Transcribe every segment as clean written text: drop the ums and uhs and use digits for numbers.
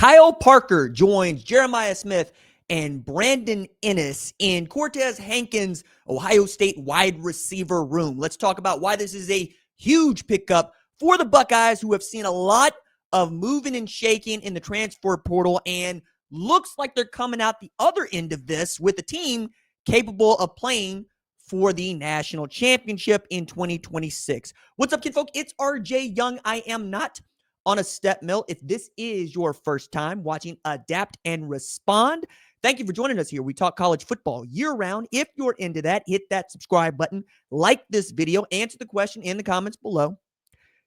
Kyle Parker joins Jeremiah Smith and Brandon Ennis in Cortez Hankton's Ohio State wide receiver room. Let's talk about why this is a huge pickup for the Buckeyes, who have seen a lot of moving and shaking in the transfer portal, and looks like they're coming out the other end of this with a team capable of playing for the national championship in 2026. What's up, kinfolk? It's RJ Young. I am not on a step mill. If this is your first time watching Adapt and Respond, thank you for joining us here. We talk college football year-round. If you're into that, hit that subscribe button, like this video, answer the question in the comments below.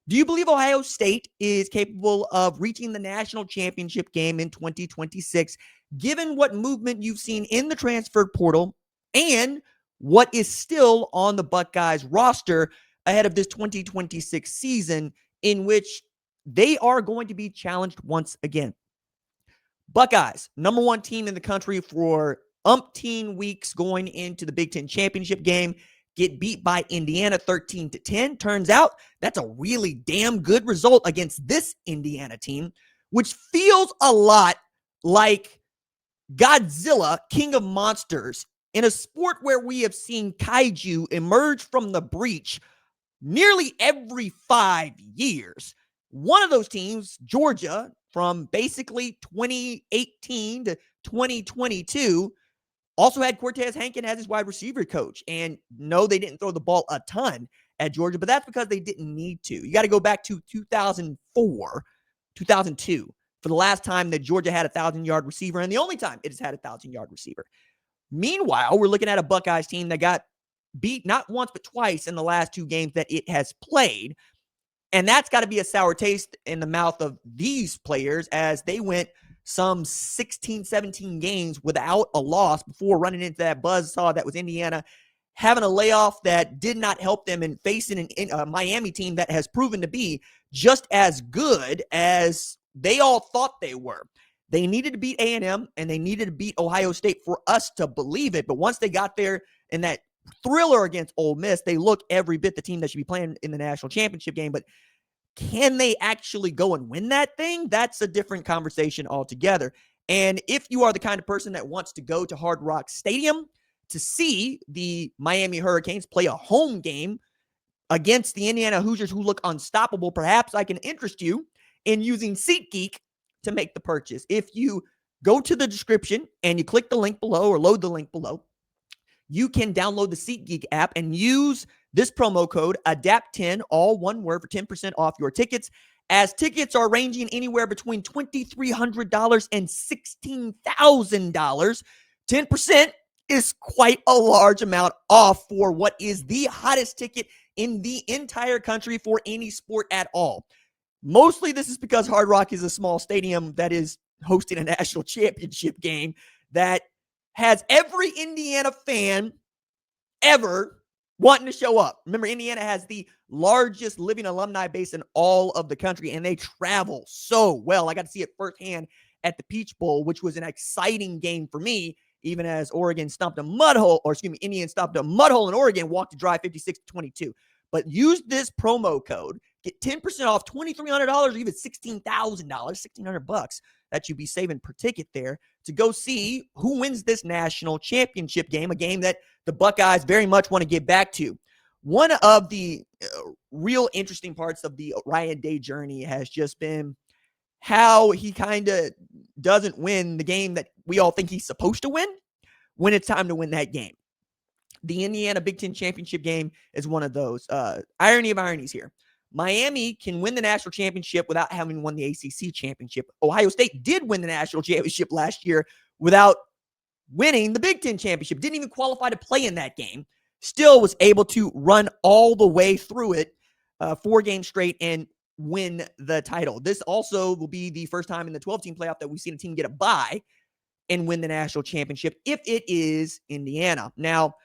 Do you believe Ohio State is capable of reaching the national championship game in 2026, given what movement you've seen in the transfer portal and what is still on the Buckeyes roster ahead of this 2026 season, in which they are going to be challenged once again? Buckeyes, number one team in the country for umpteen weeks going into the Big Ten championship game, get beat by Indiana 13-10. Turns out that's a really damn good result against this Indiana team, which feels a lot like Godzilla, King of Monsters, in a sport where we have seen kaiju emerge from the breach nearly every 5 years. One of those teams, Georgia, from basically 2018 to 2022, also had Cortez Hankton as his wide receiver coach. And no, they didn't throw the ball a ton at Georgia, but that's because they didn't need to. You got to go back to 2004, 2002 for the last time that Georgia had a 1,000-yard receiver, and the only time it has had a 1,000-yard receiver. Meanwhile, we're looking at a Buckeyes team that got beat not once but twice in the last two games that it has played. And that's got to be a sour taste in the mouth of these players, as they went some 16, 17 games without a loss before running into that buzzsaw that was Indiana, having a layoff that did not help them, and facing a Miami team that has proven to be just as good as they all thought they were. They needed to beat A&M, and they needed to beat Ohio State for us to believe it. But once they got there in that thriller against Ole Miss, they look every bit the team that should be playing in the national championship game. But can they actually go and win that thing? That's a different conversation altogether. And if you are the kind of person that wants to go to Hard Rock Stadium to see the Miami Hurricanes play a home game against the Indiana Hoosiers, who look unstoppable, perhaps I can interest you in using SeatGeek to make the purchase. If you go to the description and you click the link below or load the link below, you can download the SeatGeek app and use this promo code ADAPT10, all one word, for 10% off your tickets, as tickets are ranging anywhere between $2,300 and $16,000. 10% is quite a large amount off for what is the hottest ticket in the entire country for any sport at all. Mostly this is because Hard Rock is a small stadium that is hosting a national championship game that has every Indiana fan ever wanting to show up. Remember, Indiana has the largest living alumni base in all of the country, and they travel so well. I got to see it firsthand at the Peach Bowl, which was an exciting game for me, even as Indiana stomped a mud hole in Oregon, walked to drive 56-22. But use this promo code, get 10% off, $2,300 or even $16,000, $1,600 that you'd be saving per ticket there to go see who wins this national championship game, a game that the Buckeyes very much want to get back to. One of the real interesting parts of the Ryan Day journey has just been how he kind of doesn't win the game that we all think he's supposed to win when it's time to win that game. The Indiana Big Ten championship game is one of those. Irony of ironies here. Miami can win the national championship without having won the ACC championship. Ohio State did win the national championship last year without winning the Big Ten championship. Didn't even qualify to play in that game. Still was able to run all the way through it 4 games straight and win the title. This also will be the first time in the 12-team playoff that we've seen a team get a bye and win the national championship if it is Indiana. Now,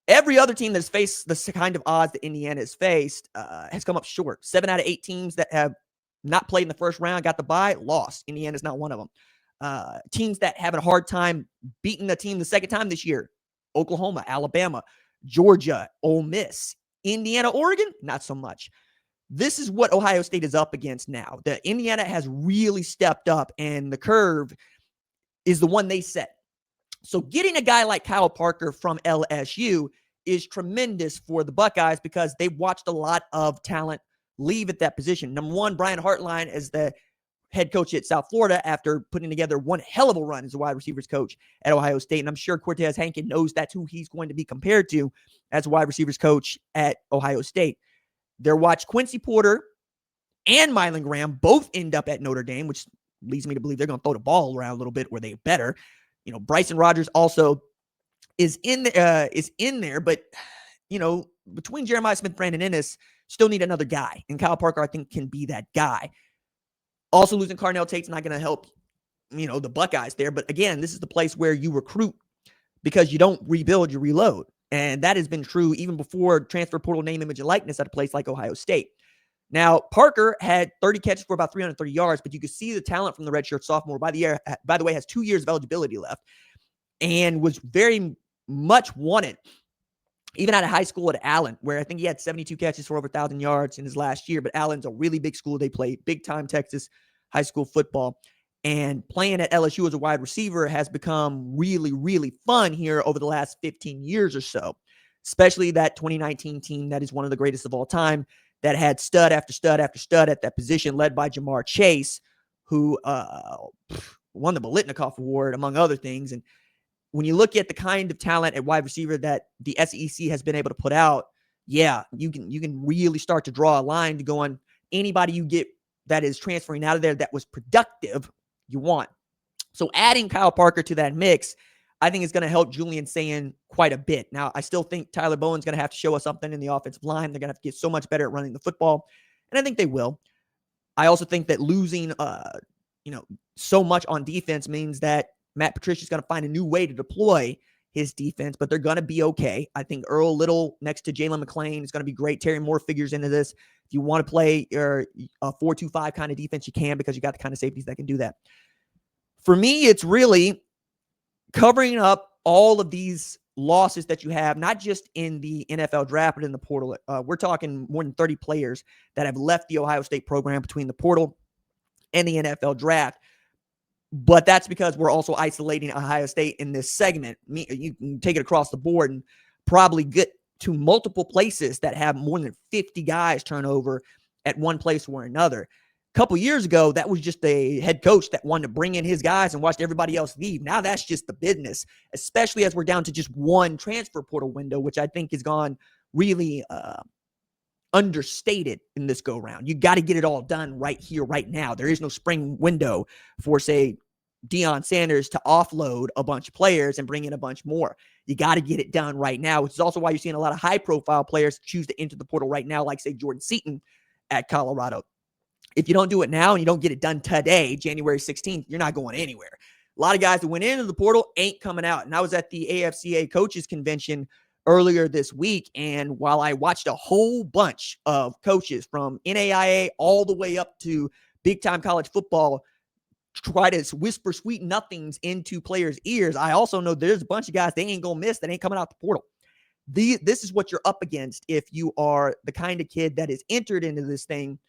every other team that's faced the kind of odds that Indiana has faced has come up short. 7 out of 8 teams that have not played in the first round, got the bye, lost. Indiana's not one of them. Teams that have a hard time beating a team the second time this year: Oklahoma, Alabama, Georgia, Ole Miss. Indiana, Oregon, not so much. This is what Ohio State is up against now. The Indiana has really stepped up, and the curve is the one they set. So getting a guy like Kyle Parker from LSU is tremendous for the Buckeyes because they've watched a lot of talent leave at that position. Number one, Brian Hartline is the head coach at South Florida after putting together one hell of a run as a wide receivers coach at Ohio State. And I'm sure Cortez Hankton knows that's who he's going to be compared to as a wide receivers coach at Ohio State. They're watched Quincy Porter and Mylan Graham both end up at Notre Dame, which leads me to believe they're going to throw the ball around a little bit where they better. You know, Bryson Rogers also is in there, but you know, between Jeremiah Smith, Brandon Ennis, still need another guy, and Kyle Parker, I think, can be that guy. Also, losing Carnell Tate's not going to help, you know, the Buckeyes there. But again, this is the place where you recruit because you don't rebuild, you reload, and that has been true even before transfer portal name, image, and likeness at a place like Ohio State. Now, Parker had 30 catches for about 330 yards, but you could see the talent from the redshirt sophomore. By the way, has 2 years of eligibility left and was very much wanted, even out of high school at Allen, where I think he had 72 catches for over 1,000 yards in his last year. But Allen's a really big school. They play big-time Texas high school football. And playing at LSU as a wide receiver has become really, really fun here over the last 15 years or so, especially that 2019 team that is one of the greatest of all time, that had stud after stud after stud at that position, led by Jamar Chase, who won the Biletnikoff Award, among other things. And when you look at the kind of talent at wide receiver that the SEC has been able to put out, yeah, you can really start to draw a line to go on anybody you get that is transferring out of there that was productive, you want. So adding Kyle Parker to that mix, I think is going to help Julian Sayin quite a bit. Now, I still think Tyler Bowen's going to have to show us something in the offensive line. They're going to have to get so much better at running the football, and I think they will. I also think that losing, so much on defense means that Matt Patricia's going to find a new way to deploy his defense, but they're going to be okay. I think Earl Little next to Jalen McClain is going to be great. Terry Moore figures into this. If you want to play a 4-2-5 kind of defense, you can, because you got the kind of safeties that can do that. For me, it's really covering up all of these losses that you have, not just in the NFL draft, but in the portal. We're talking more than 30 players that have left the Ohio State program between the portal and the NFL draft. But that's because we're also isolating Ohio State in this segment. You can take it across the board and probably get to multiple places that have more than 50 guys turn over at one place or another. A couple years ago, that was just a head coach that wanted to bring in his guys and watched everybody else leave. Now that's just the business, especially as we're down to just one transfer portal window, which I think has gone really understated in this go-round. You got to get it all done right here, right now. There is no spring window for, say, Deion Sanders to offload a bunch of players and bring in a bunch more. You got to get it done right now, which is also why you're seeing a lot of high-profile players choose to enter the portal right now, like, say, Jordan Seaton at Colorado. If you don't do it now and you don't get it done today, January 16th, you're not going anywhere. A lot of guys that went into the portal ain't coming out. And I was at the AFCA coaches convention earlier this week, and while I watched a whole bunch of coaches from NAIA all the way up to big-time college football try to whisper sweet nothings into players' ears, I also know there's a bunch of guys they ain't going to miss that ain't coming out the portal. This is what you're up against if you are the kind of kid that is entered into this thing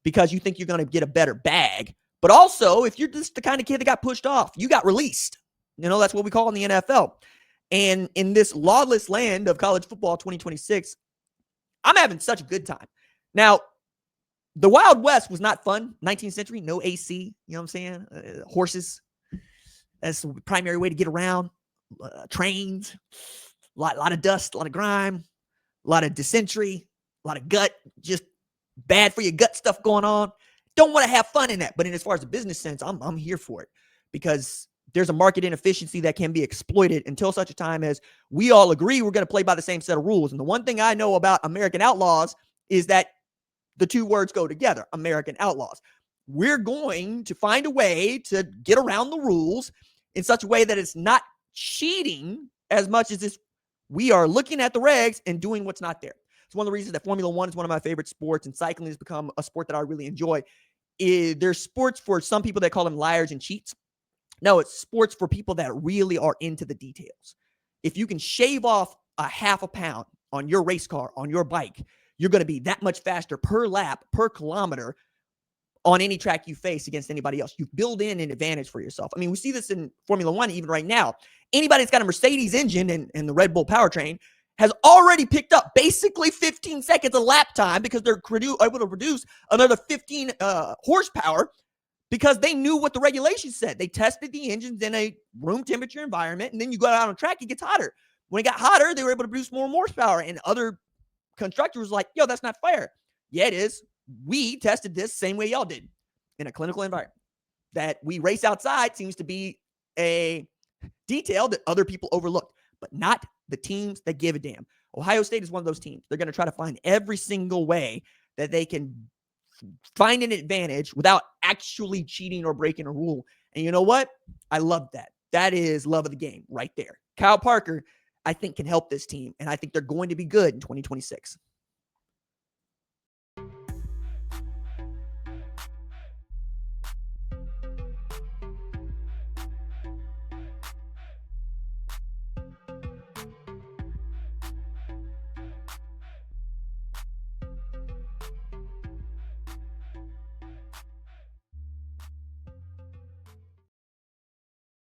because you think you're going to get a better bag. But also, if you're just the kind of kid that got pushed off, you got released. You know, that's what we call in the NFL. And in this lawless land of college football 2026, I'm having such a good time. Now, the Wild West was not fun. 19th century, no AC, you know what I'm saying? Horses, that's the primary way to get around. Trains, a lot of dust, a lot of grime, a lot of dysentery, a lot of gut, just bad for your gut stuff going on. Don't want to have fun in that. But as far as the business sense, I'm here for it, because there's a market inefficiency that can be exploited until such a time as we all agree we're going to play by the same set of rules. And the one thing I know about American Outlaws is that the two words go together, American Outlaws. We're going to find a way to get around the rules in such a way that it's not cheating as much as we are looking at the regs and doing what's not there. It's one of the reasons that Formula One is one of my favorite sports, and cycling has become a sport that I really enjoy. There's sports for some people that call them liars and cheats. No, it's sports for people that really are into the details. If you can shave off a half a pound on your race car, on your bike, you're going to be that much faster per lap, per kilometer on any track you face against anybody else. You build in an advantage for yourself. I mean, we see this in Formula One even right now. Anybody that's got a Mercedes engine and the Red Bull powertrain has already picked up basically 15 seconds of lap time because they're able to produce another 15 horsepower because they knew what the regulations said. They tested the engines in a room temperature environment, and then you go out on track, it gets hotter. When it got hotter, they were able to produce more horsepower, and other constructors were like, yo, that's not fair. Yeah, it is. We tested this same way y'all did in a clinical environment. That we race outside seems to be a detail that other people overlook, but not the teams that give a damn. Ohio State is one of those teams. They're going to try to find every single way that they can find an advantage without actually cheating or breaking a rule. And you know what? I love that. That is love of the game right there. Kyle Parker, I think, can help this team, and I think they're going to be good in 2026.